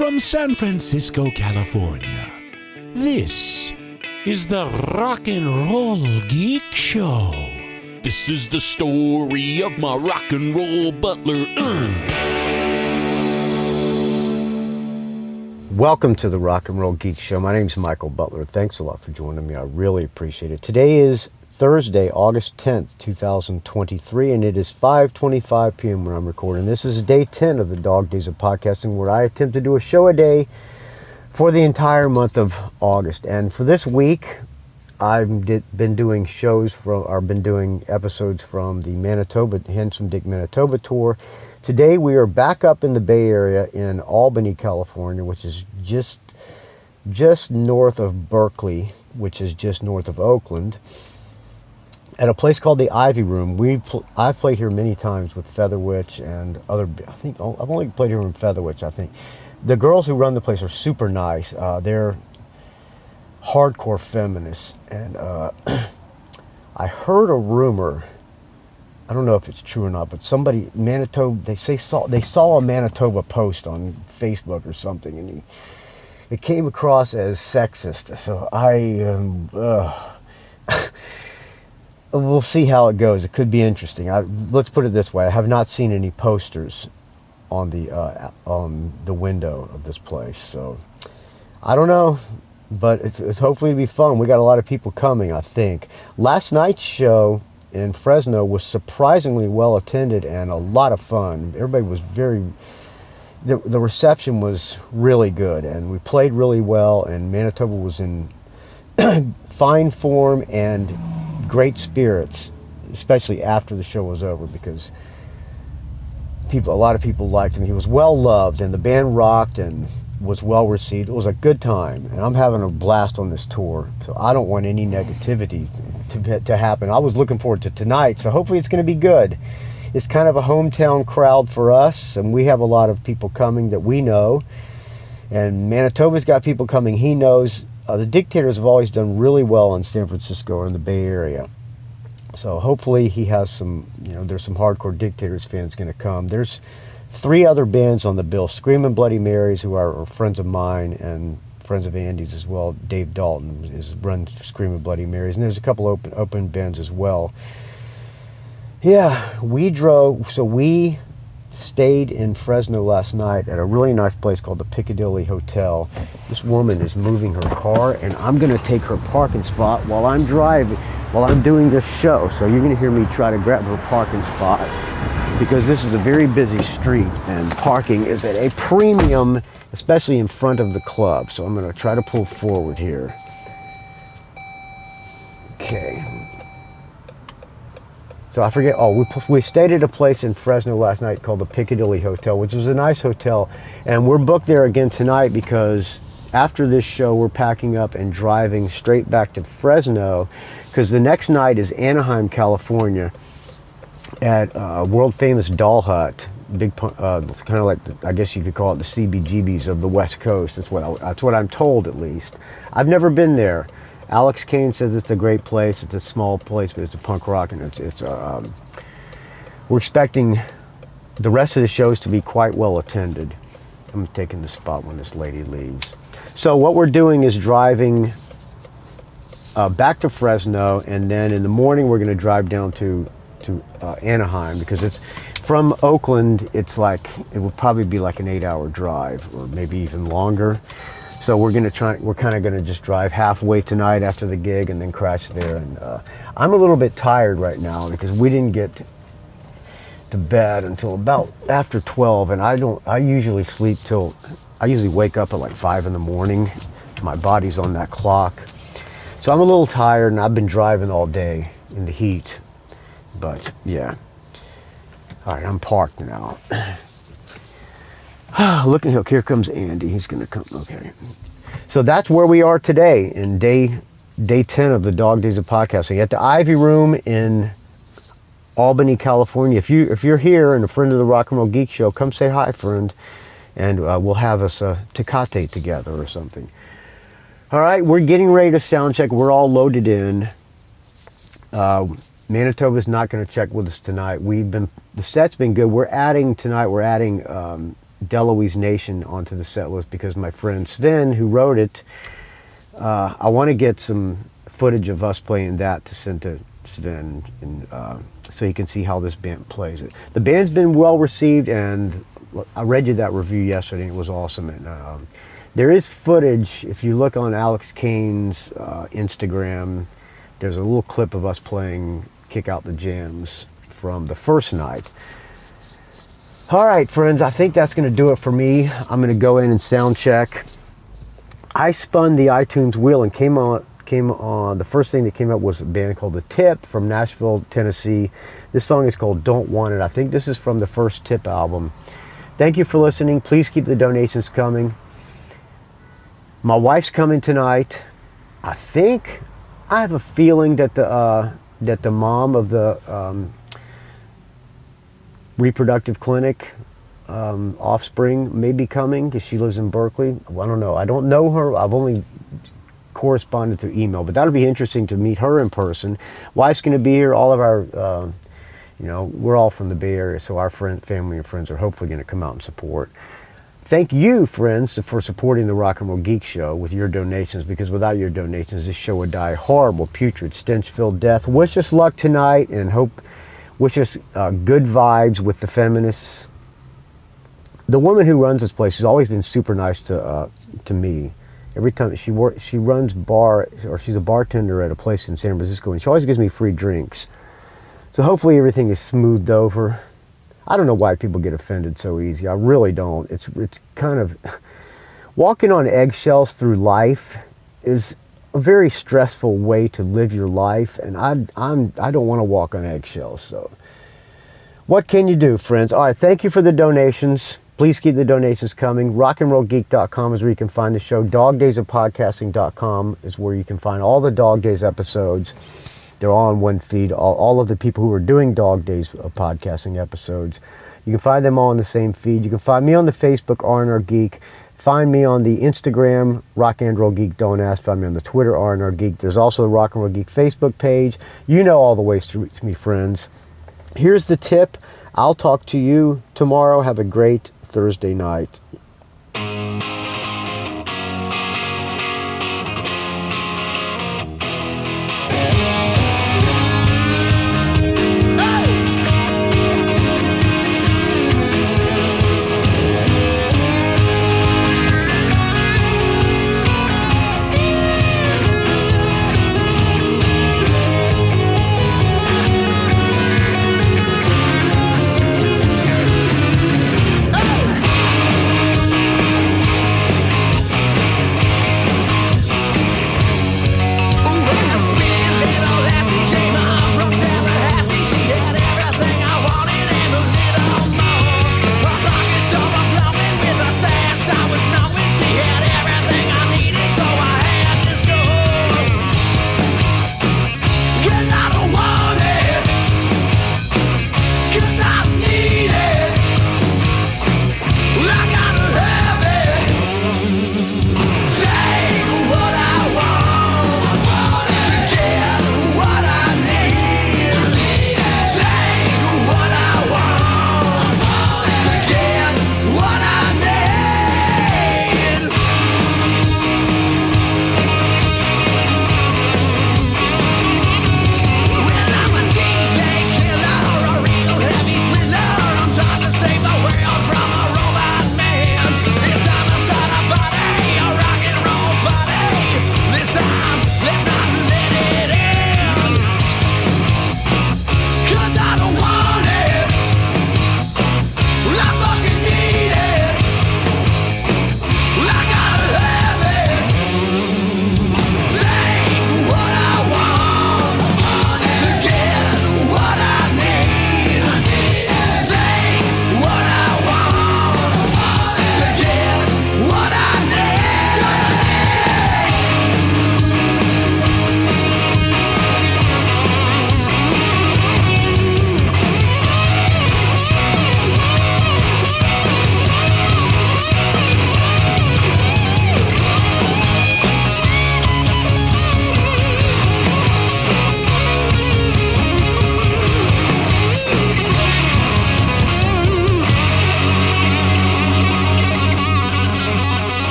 from San Francisco, California. This is the Rock and Roll Geek Show. This is the story of my rock and roll butler. Welcome to the Rock and Roll Geek Show. My name is Michael Butler. Thanks a lot for joining me. I really appreciate it. Today is Thursday, August 10th, 2023, and it is 5:25 p.m. when I'm recording. This is day 10 of the Dog Days of Podcasting, where I attempt to do a show a day for the entire month of August. And for this week, I've been doing episodes from the Manitoba, Handsome Dick Manitoba tour. Today we are back up in the Bay Area in Albany, California, which is just north of Berkeley, which is just north of Oakland, at a place called the Ivy Room. I've played here many times with Featherwitch and other. I think I've only played here in Featherwitch. I think the girls who run the place are super nice. They're hardcore feminists, and I heard a rumor. I don't know if it's true or not, but somebody Manitoba they saw a Manitoba post on Facebook or something, and it came across as sexist. So we'll see how it goes. It could be interesting. Let's put it this way: I have not seen any posters on the window of this place, so I don't know. But it's hopefully to be fun. We got a lot of people coming, I think. Last night's show in Fresno was surprisingly well attended and a lot of fun. Everybody was the reception was really good, and we played really well, and Manitoba was in fine form and great spirits, especially after the show was over, because a lot of people liked him. He was well loved, and the band rocked and was well received. It was a good time, and I'm having a blast on this tour, so I don't want any negativity to happen. I was looking forward to tonight, so hopefully it's going to be good. It's kind of a hometown crowd for us, and we have a lot of people coming that we know, and Manitoba's got people coming he knows. The Dictators have always done really well in San Francisco or in the Bay Area, so hopefully he has there's some hardcore Dictators fans going to come. There's 3 other bands on the bill: Screamin' Bloody Marys, who are friends of mine and friends of Andy's as well. Dave Dalton runs Screamin' Bloody Marys, and there's a couple open bands as well. Yeah, we stayed in Fresno last night at a really nice place called the Piccadilly Hotel. This woman is moving her car, and I'm going to take her parking spot while I'm doing this show. So you're going to hear me try to grab her parking spot, because this is a very busy street, and parking is at a premium, especially in front of the club. So I'm going to try to pull forward here. Okay. So I forget, we stayed at a place in Fresno last night called the Piccadilly Hotel, which was a nice hotel. And we're booked there again tonight, because after this show, we're packing up and driving straight back to Fresno, because the next night is Anaheim, California, at world famous Doll Hut. It's kind of like, I guess you could call it the CBGBs of the West Coast. That's what I'm told, at least. I've never been there. Alex Kane says it's a great place. It's a small place, but it's a punk rock, and we're expecting the rest of the shows to be quite well attended. I'm taking the spot when this lady leaves. So what we're doing is driving back to Fresno, and then in the morning we're going to drive down to Anaheim, because it's from Oakland. It will probably be like an 8-hour drive, or maybe even longer. So we're kind of going to just drive halfway tonight after the gig and then crash there. And I'm a little bit tired right now, because we didn't get to bed until about after 12, and I usually wake up at like 5 in the morning. My body's on that clock. So I'm a little tired, and I've been driving all day in the heat. But yeah. All right, I'm parked now. Look, here comes Andy. He's going to come. Okay. So that's where we are today, in day 10 of the Dog Days of Podcasting, at the Ivy Room in Albany, California. If you're here and a friend of the Rock and Roll Geek Show, come say hi, friend, and we'll have us a Tecate together or something. All right, we're getting ready to sound check. We're all loaded in. Manitoba's not going to check with us tonight. The set's been good. We're adding Deloise Nation onto the set list because my friend Sven, who wrote it, I want to get some footage of us playing that to send to Sven, and so he can see how this band plays it. The band's been well received, and I read you that review yesterday, and it was awesome. And there is footage, if you look on Alex Kane's Instagram, there's a little clip of us playing Kick Out the Jams from the first night. All right, friends, I think that's going to do it for me. I'm going to go in and sound check. I spun the iTunes wheel and came on. The first thing that came up was a band called The Tip from Nashville, Tennessee. This song is called Don't Want It. I think this is from the first Tip album. Thank you for listening. Please keep the donations coming. My wife's coming tonight. I have a feeling that the mom of the reproductive clinic offspring may be coming because she lives in Berkeley. I don't know. I don't know her. I've only corresponded through email, but that'll be interesting to meet her in person. Wife's going to be here. All of our, we're all from the Bay Area, so our family and friends are hopefully going to come out and support. Thank you, friends, for supporting the Rock and Roll Geek Show with your donations, because without your donations, this show would die a horrible, putrid, stench-filled death. Wish us luck tonight, and wish us good vibes with the feminists. The woman who runs this place has always been super nice to me. Every time she runs bar, or she's a bartender at a place in San Francisco, and she always gives me free drinks. So hopefully everything is smoothed over. I don't know why people get offended so easy. I really don't. It's kind of walking on eggshells through life is a very stressful way to live your life, and I don't want to walk on eggshells. So what can you do, friends? All right, thank you for the donations. Please keep the donations coming. rockandrollgeek.com is where you can find the show. Dogdaysofpodcasting.com is where you can find all the Dog Days episodes. They're all on one feed. All of the people who are doing Dog Days of podcasting episodes. You can find them all on the same feed. You can find me on the Facebook, R&R Geek. Find me on the Instagram, Rock and Roll Geek Don't Ask. Find me on the Twitter, R&R Geek. There's also the Rock and Roll Geek Facebook page. You know all the ways to reach me, friends. Here's the tip. I'll talk to you tomorrow. Have a great Thursday night.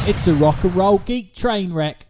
It's a rock and roll geek train wreck.